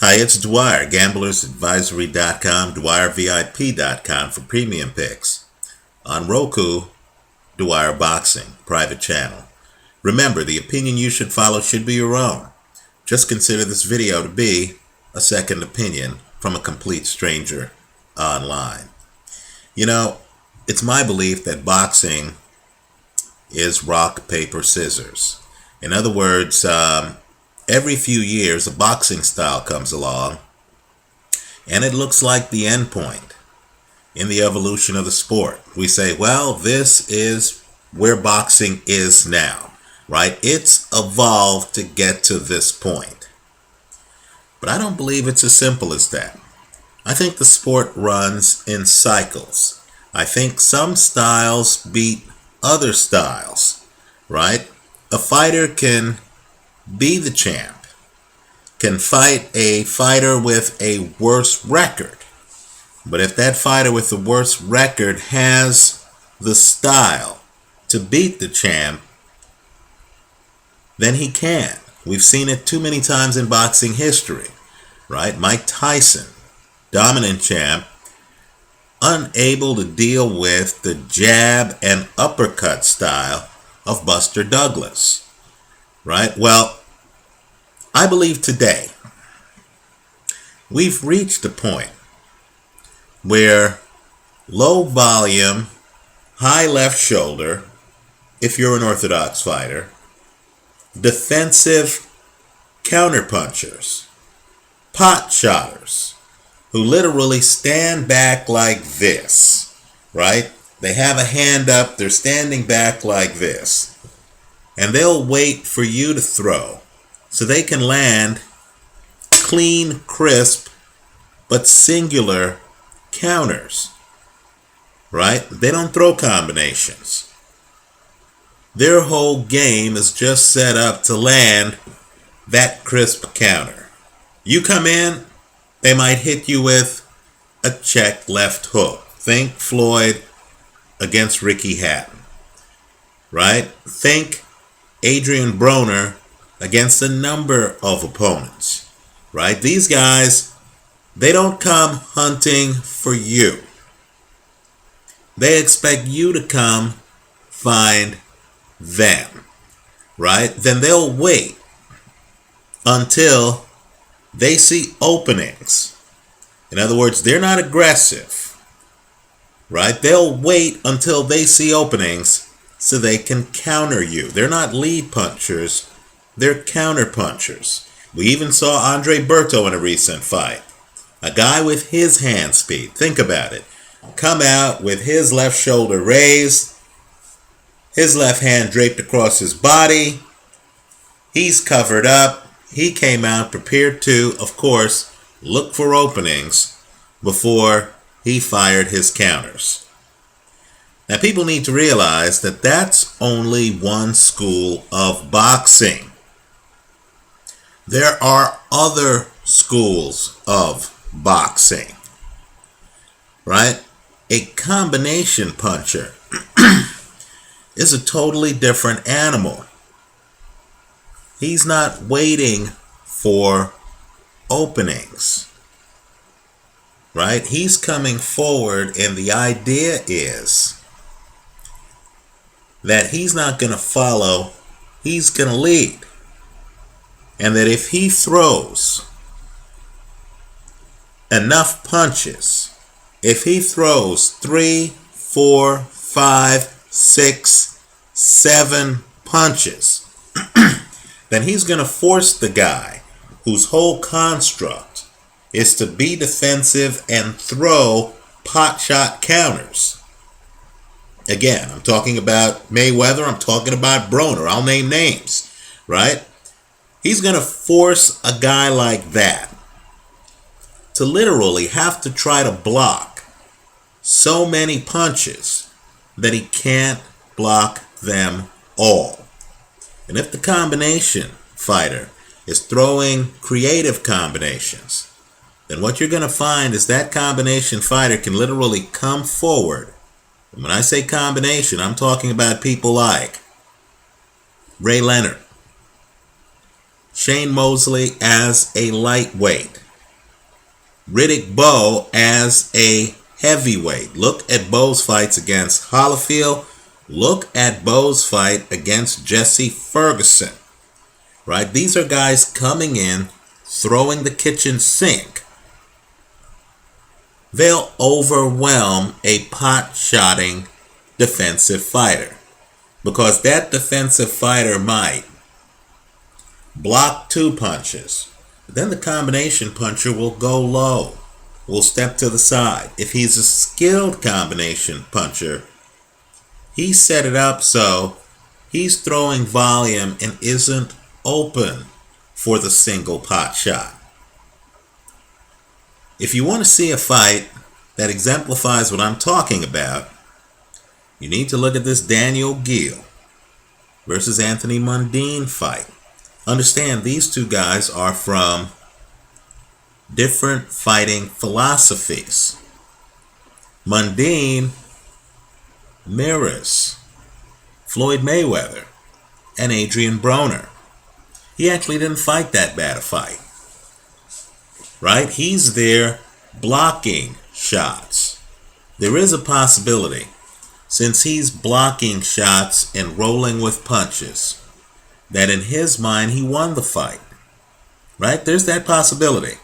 Hi, it's Dwyer, gamblersadvisory.com, DwyerVIP.com for premium picks. On Roku, Dwyer Boxing, private channel. Remember, the opinion you should follow should be your own. Just consider this video to be a second opinion from a complete stranger online. You know, it's my belief that boxing is rock, paper, scissors. In other words, every few years a boxing style comes along and it looks like the end point in the evolution of the sport. We say, well, this is where boxing is now, right? It's evolved to get to this point. But I don't believe it's as simple as that. I think the sport runs in cycles. I think some styles beat other styles, right? A fighter can be the champ, can fight a fighter with a worse record. But if that fighter with the worst record has the style to beat the champ, then he can. We've seen it too many times in boxing history, right? Mike Tyson, dominant champ, unable to deal with the jab and uppercut style of Buster Douglas, right? Well, I believe today we've reached a point where low volume, high left shoulder, if you're an orthodox fighter, defensive counterpunchers, pot shotters, who literally stand back like this, right? They have a hand up, they're standing back like this, and they'll wait for you to throw so they can land clean, crisp, but singular counters, right? They don't throw combinations. Their whole game is just set up to land that crisp counter. You come in, they might hit you with a check left hook. Think Floyd against Ricky Hatton, right? Think Adrien Broner against a number of opponents, right? These guys, they don't come hunting for you. They expect you to come find them, right? Then they'll wait until they see openings. In other words, they're not aggressive, right? They'll wait until they see openings so they can counter you. They're not lead punchers, they're counter punchers. We even saw Andre Berto in a recent fight. A guy with his hand speed, think about it, come out with his left shoulder raised, his left hand draped across his body, he's covered up. He came out prepared to, of course, look for openings before he fired his counters. Now, people need to realize that that's only one school of boxing. There are other schools of boxing, right? A combination puncher is a totally different animal. He's not waiting for openings, right? He's coming forward, and the idea is that he's not going to follow, he's going to lead. And that if he throws enough punches, if he throws 3, 4, 5, 6, 7 punches, then he's going to force the guy whose whole construct is to be defensive and throw pot shot counters. Again, I'm talking about Mayweather, I'm talking about Broner, I'll name names, right? He's going to force a guy like that to literally have to try to block so many punches that he can't block them all. And if the combination fighter is throwing creative combinations, then what you're going to find is that combination fighter can literally come forward. And when I say combination, I'm talking about people like Ray Leonard, Shane Mosley as a lightweight, Riddick Bowe as a heavyweight. Look at Bowe's fights against Holyfield. Look at Bowe's fight against Jesse Ferguson. Right? These are guys coming in, throwing the kitchen sink. They'll overwhelm a pot-shotting defensive fighter, because that defensive fighter might block 2 punches. Then the combination puncher will go low, will step to the side. If he's a skilled combination puncher, he set it up so he's throwing volume and isn't open for the single pot shot. If you want to see a fight that exemplifies what I'm talking about, you need to look at this Daniel Geale versus Anthony Mundine fight. Understand, these two guys are from different fighting philosophies. Mundine mirrors Floyd Mayweather and Adrien Broner. He actually didn't fight that bad a fight. Right? He's there blocking shots. There is a possibility, since he's blocking shots and rolling with punches, that in his mind he won the fight. Right? There's that possibility.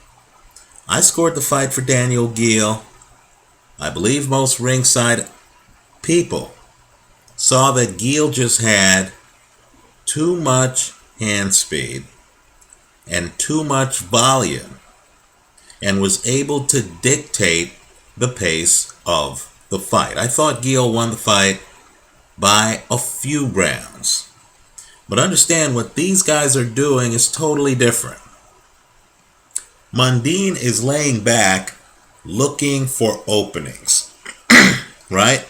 I scored the fight for Daniel Geale. I believe most ringside people saw that Geale just had too much hand speed and too much volume, and was able to dictate the pace of the fight. I thought Geale won the fight by a few rounds. But understand, what these guys are doing is totally different. Mundine is laying back, looking for openings. Right?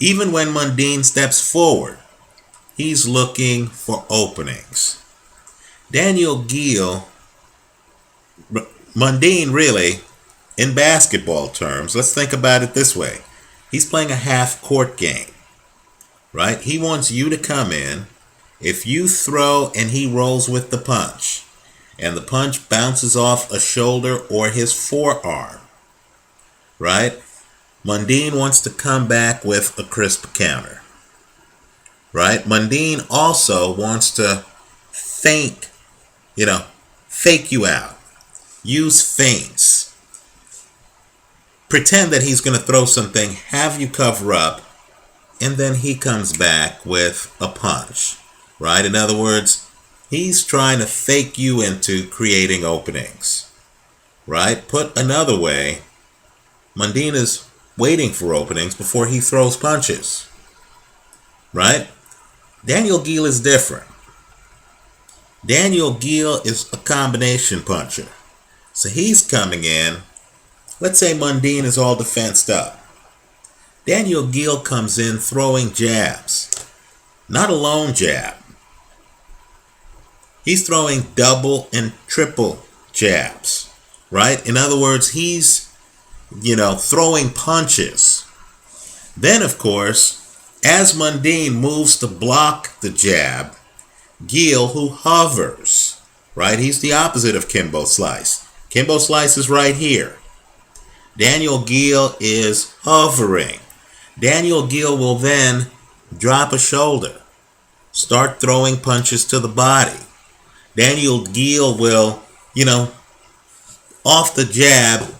Even when Mundine steps forward, he's looking for openings. Daniel Geale, Mundine really, in basketball terms, let's think about it this way. He's playing a half-court game. Right? He wants you to come in. If you throw and he rolls with the punch, and the punch bounces off a shoulder or his forearm, right? Mundine wants to come back with a crisp counter. Right? Mundine also wants to fake you out. Use feints. Pretend that he's going to throw something, have you cover up, and then he comes back with a punch. Right? In other words, he's trying to fake you into creating openings. Right? Put another way, Mundine is waiting for openings before he throws punches. Right? Daniel Geale is different. Daniel Geale is a combination puncher. So he's coming in. Let's say Mundine is all defensed up. Daniel Geale comes in throwing jabs. Not a lone jab. He's throwing double and triple jabs. Right? In other words, he's, throwing punches. Then, of course, as Mundine moves to block the jab, Geale, who hovers, right? He's the opposite of Kimbo Slice. Kimbo Slice is right here. Daniel Geale is hovering. Daniel Geale will then drop a shoulder, start throwing punches to the body. Daniel Geale will, off the jab,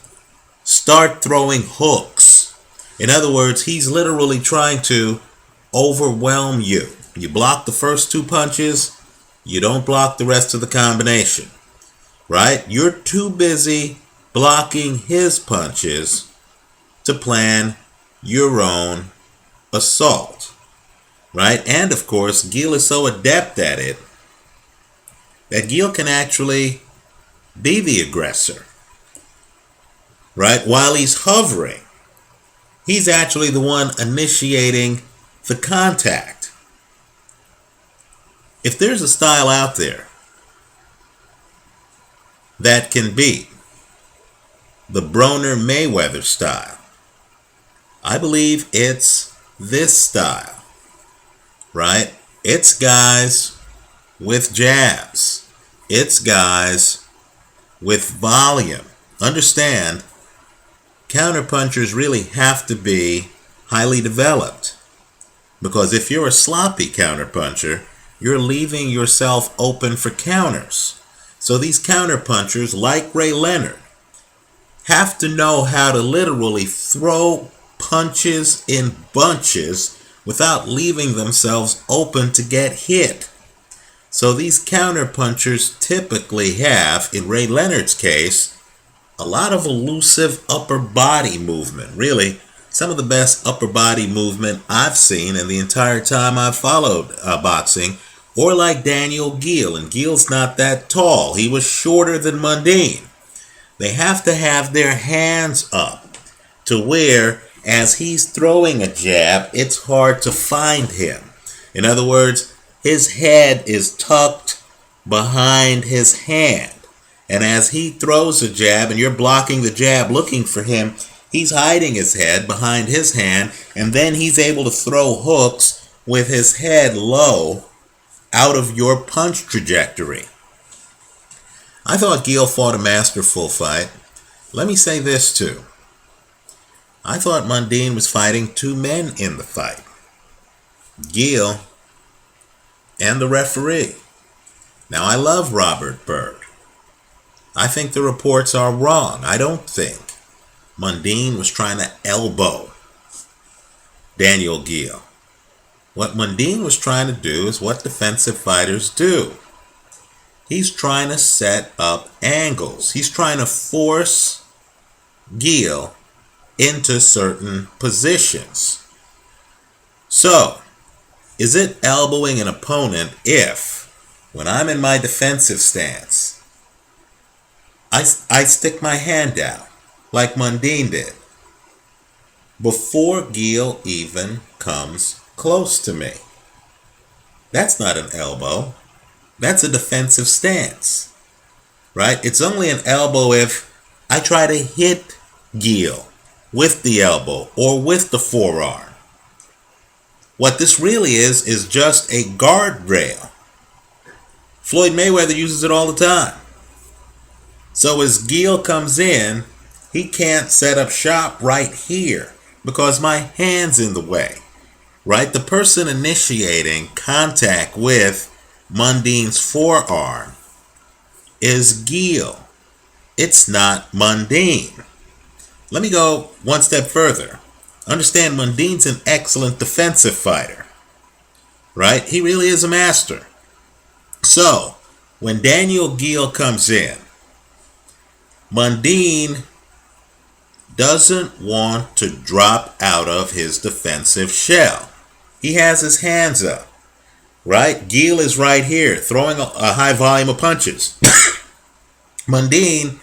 start throwing hooks. In other words, he's literally trying to overwhelm you. You block the first 2 punches, you don't block the rest of the combination. Right? You're too busy blocking his punches to plan your own assault. Right? And of course, Geale is so adept at it that Geale can actually be the aggressor. Right? While he's hovering, he's actually the one initiating the contact. If there's a style out there that can beat the Broner Mayweather style, I believe it's this style. Right? It's guys with jabs. It's guys with volume. Understand, counterpunchers really have to be highly developed. Because if you're a sloppy counterpuncher, you're leaving yourself open for counters. So these counterpunchers, like Ray Leonard, have to know how to literally throw punches in bunches without leaving themselves open to get hit. So these counterpunchers typically have, in Ray Leonard's case, a lot of elusive upper body movement. Really, some of the best upper body movement I've seen in the entire time I've followed boxing. Or like Daniel Geale, and Geale's not that tall. He was shorter than Mundine. They have to have their hands up to where, as he's throwing a jab, it's hard to find him. In other words, his head is tucked behind his hand. And as he throws a jab and you're blocking the jab looking for him, he's hiding his head behind his hand, and then he's able to throw hooks with his head low out of your punch trajectory. I thought Geale fought a masterful fight. Let me say this too. I thought Mundine was fighting two men in the fight. Geale and the referee. Now, I love Robert Byrd. I think the reports are wrong. I don't think Mundine was trying to elbow Daniel Geale. What Mundine was trying to do is what defensive fighters do. He's trying to set up angles. He's trying to force Geale into certain positions. So, is it elbowing an opponent if, when I'm in my defensive stance, I stick my hand out, like Mundine did, before Geale even comes close to me? That's not an elbow. That's a defensive stance, right? It's only an elbow if I try to hit Geale with the elbow or with the forearm. What this really is just a guardrail. Floyd Mayweather uses it all the time. So as Geale comes in, he can't set up shop right here because my hand's in the way, right? The person initiating contact with Mundine's forearm is Geale. It's not Mundine. Let me go one step further. Understand, Mundine's an excellent defensive fighter, right? He really is a master. So, when Daniel Geale comes in, Mundine doesn't want to drop out of his defensive shell. He has his hands up, right? Geale is right here, throwing a high volume of punches. Mundine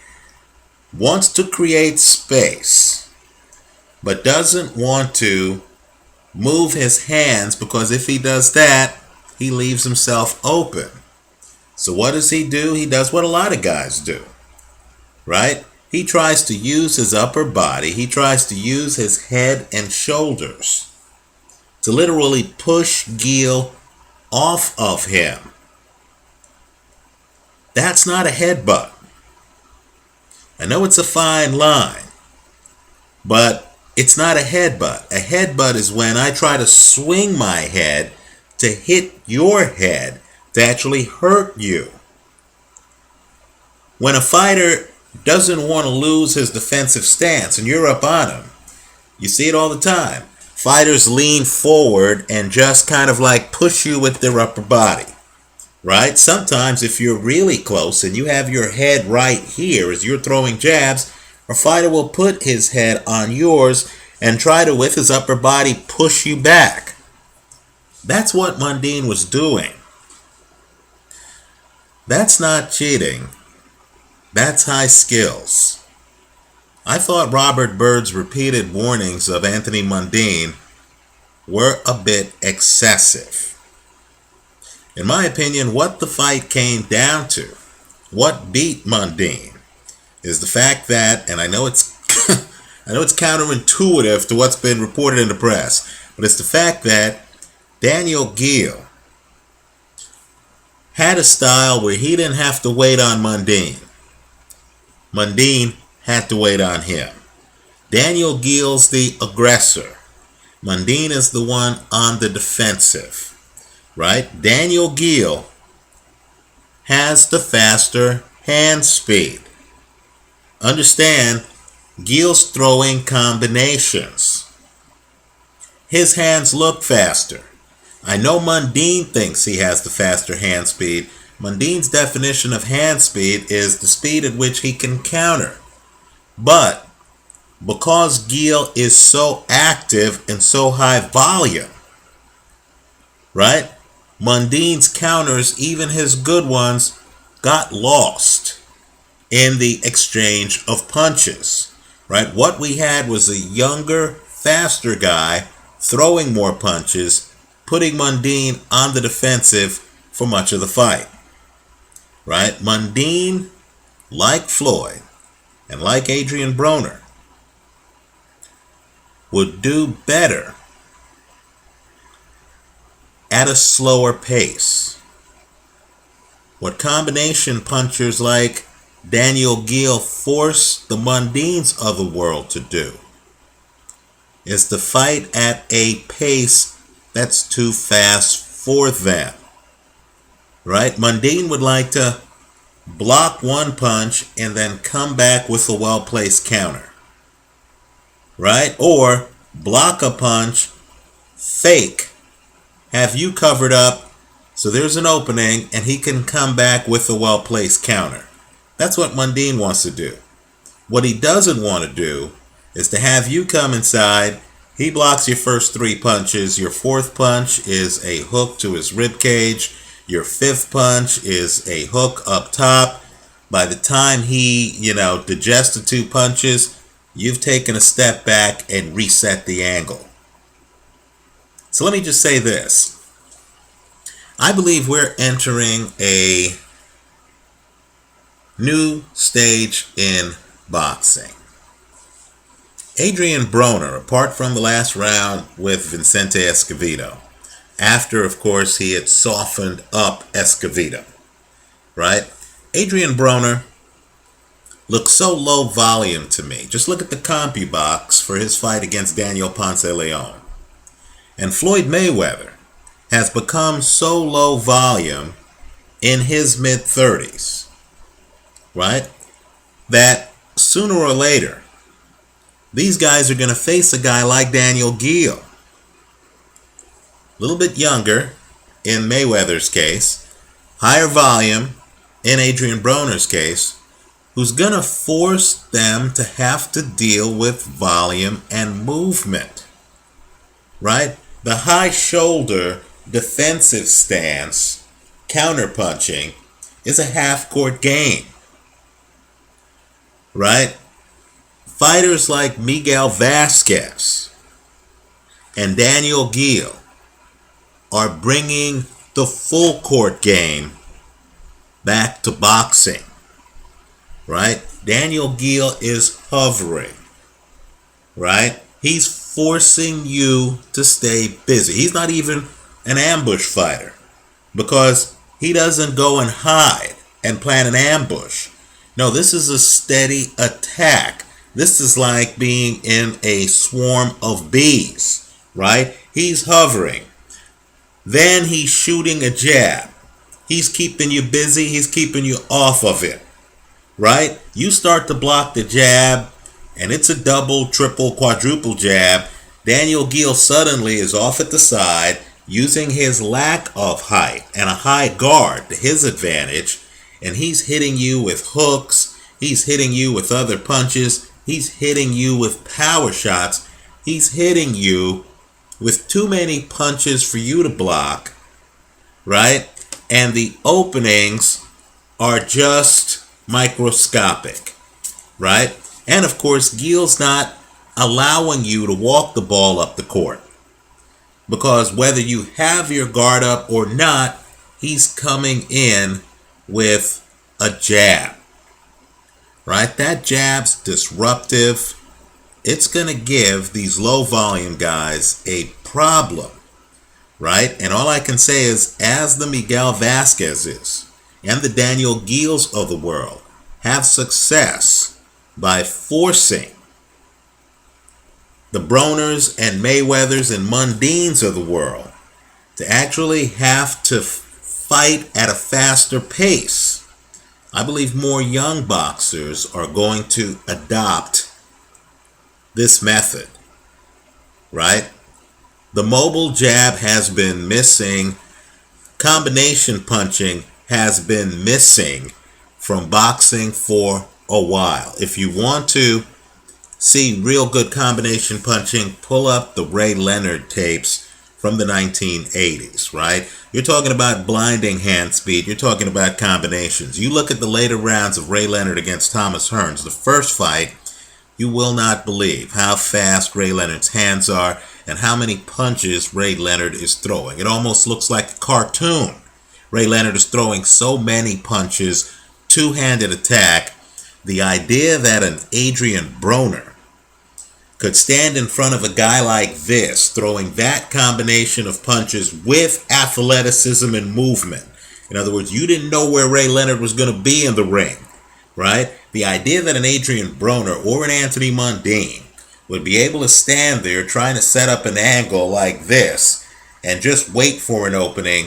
wants to create space, but doesn't want to move his hands, because if he does that, he leaves himself open. So what does he do? He does what a lot of guys do, right? He tries to use his upper body, he tries to use his head and shoulders to literally push Geale off of him. That's not a headbutt. I know it's a fine line, but it's not a headbutt. A headbutt is when I try to swing my head to hit your head to actually hurt you. When a fighter doesn't want to lose his defensive stance and you're up on him, you see it all the time. Fighters lean forward and just kind of like push you with their upper body, right? Sometimes if you're really close and you have your head right here as you're throwing jabs, a fighter will put his head on yours and try to, with his upper body, push you back. That's what Mundine was doing. That's not cheating. That's high skills. I thought Robert Byrd's repeated warnings of Anthony Mundine were a bit excessive. In my opinion, what the fight came down to, what beat Mundine, is the fact that, and I know it's counterintuitive to what's been reported in the press, but it's the fact that Daniel Geale had a style where he didn't have to wait on Mundine. Mundine had to wait on him. Daniel Geale's the aggressor. Mundine is the one on the defensive, right? Daniel Geale has the faster hand speed. Understand, Geale's throwing combinations. His hands look faster. I know Mundine thinks he has the faster hand speed. Mundine's definition of hand speed is the speed at which he can counter. But because Geale is so active and so high volume, right? Mundine's counters, even his good ones, got lost in the exchange of punches, right? What we had was a younger, faster guy throwing more punches, putting Mundine on the defensive for much of the fight, right? Mundine, like Floyd and like Adrien Broner, would do better at a slower pace. What combination punchers like Daniel Geale force the Mundines of the world to do is to fight at a pace that's too fast for them, right? Mundine would like to block one punch and then come back with a well-placed counter, right? Or block a punch, fake, have you covered up so there's an opening and he can come back with a well-placed counter. That's what Mundine wants to do. What he doesn't want to do is to have you come inside, he blocks your first three punches, your fourth punch is a hook to his rib cage, your fifth punch is a hook up top. By the time he, digests the two punches, you've taken a step back and reset the angle. So let me just say this. I believe we're entering a new stage in boxing. Adrien Broner, apart from the last round with Vicente Escovedo, after, of course, he had softened up Escovedo, right? Adrien Broner looks so low volume to me. Just look at the CompuBox for his fight against Daniel Ponce Leon. And Floyd Mayweather has become so low volume in his mid-30s, right, that sooner or later, these guys are going to face a guy like Daniel Geale, a little bit younger in Mayweather's case, higher volume in Adrien Broner's case, who's going to force them to have to deal with volume and movement, right? The high shoulder defensive stance, counterpunching, is a half-court game, right? Fighters like Miguel Vasquez and Daniel Geale are bringing the full court game back to boxing, right? Daniel Geale is hovering, right? He's forcing you to stay busy. He's not even an ambush fighter because he doesn't go and hide and plan an ambush. No, this is a steady attack. This is like being in a swarm of bees, right? He's hovering. Then he's shooting a jab. He's keeping you busy. He's keeping you off of it, right? You start to block the jab, and it's a double, triple, quadruple jab. Daniel Geale suddenly is off at the side, using his lack of height and a high guard to his advantage, and he's hitting you with hooks. He's hitting you with other punches. He's hitting you with power shots. He's hitting you with too many punches for you to block, right? And the openings are just microscopic, right? And of course, Geale's not allowing you to walk the ball up the court, because whether you have your guard up or not, he's coming in with a jab, right? That jab's disruptive. It's going to give these low volume guys a problem, right? And all I can say is, as the Miguel Vasquez's and the Daniel Geales of the world have success by forcing the Broners and Mayweathers and Mundines of the world to actually have to fight at a faster pace. I believe more young boxers are going to adopt this method, right? The mobile jab has been missing. Combination punching has been missing from boxing for a while. If you want to see real good combination punching, pull up the Ray Leonard tapes from the 1980s, right? You're talking about blinding hand speed. You're talking about combinations. You look at the later rounds of Ray Leonard against Thomas Hearns, the first fight, you will not believe how fast Ray Leonard's hands are and how many punches Ray Leonard is throwing. It almost looks like a cartoon. Ray Leonard is throwing so many punches, two-handed attack. The idea that an Adrien Broner could stand in front of a guy like this, throwing that combination of punches with athleticism and movement. In other words, you didn't know where Ray Leonard was going to be in the ring, right? The idea that an Adrien Broner or an Anthony Mundine would be able to stand there trying to set up an angle like this and just wait for an opening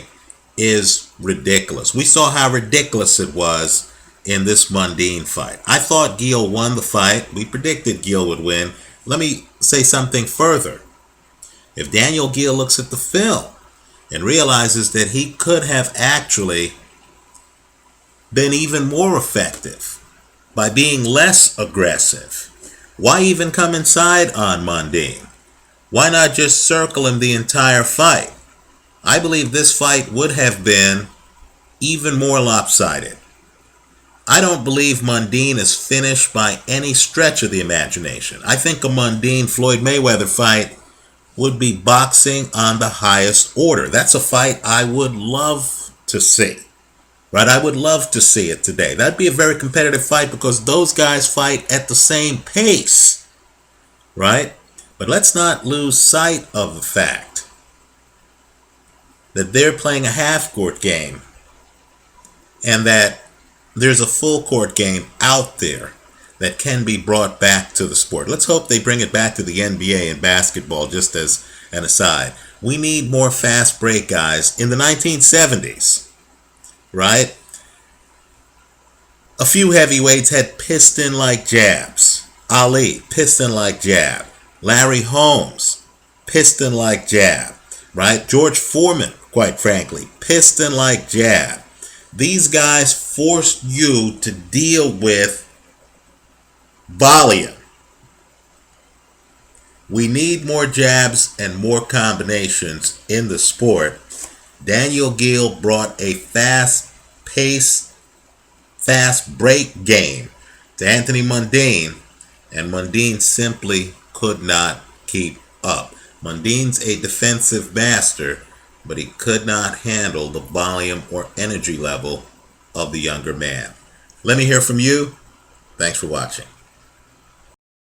is ridiculous. We saw how ridiculous it was in this Mundine fight. I thought Geale won the fight. We predicted Geale would win. Let me say something further. If Daniel Geale looks at the film and realizes that he could have actually been even more effective by being less aggressive, why even come inside on Mundine? Why not just circle him the entire fight? I believe this fight would have been even more lopsided. I don't believe Mundine is finished by any stretch of the imagination. I think a Mundine-Floyd Mayweather fight would be boxing on the highest order. That's a fight I would love to see. Right? I would love to see it today. That'd be a very competitive fight because those guys fight at the same pace. Right? But let's not lose sight of the fact that they're playing a half-court game and that there's a full-court game out there that can be brought back to the sport. Let's hope they bring it back to the NBA and basketball, just as an aside. We need more fast break guys. In the 1970s, right? A few heavyweights had piston-like jabs. Ali, piston-like jab. Larry Holmes, piston-like jab. Right? George Foreman, quite frankly, piston-like jab. These guys forced you to deal with volume. We need more jabs and more combinations in the sport. Daniel Geale brought a fast pace, fast break game to Anthony Mundine, and Mundine simply could not keep up. Mundine's a defensive master, but he could not handle the volume or energy level of the younger man. Let me hear from you. Thanks for watching.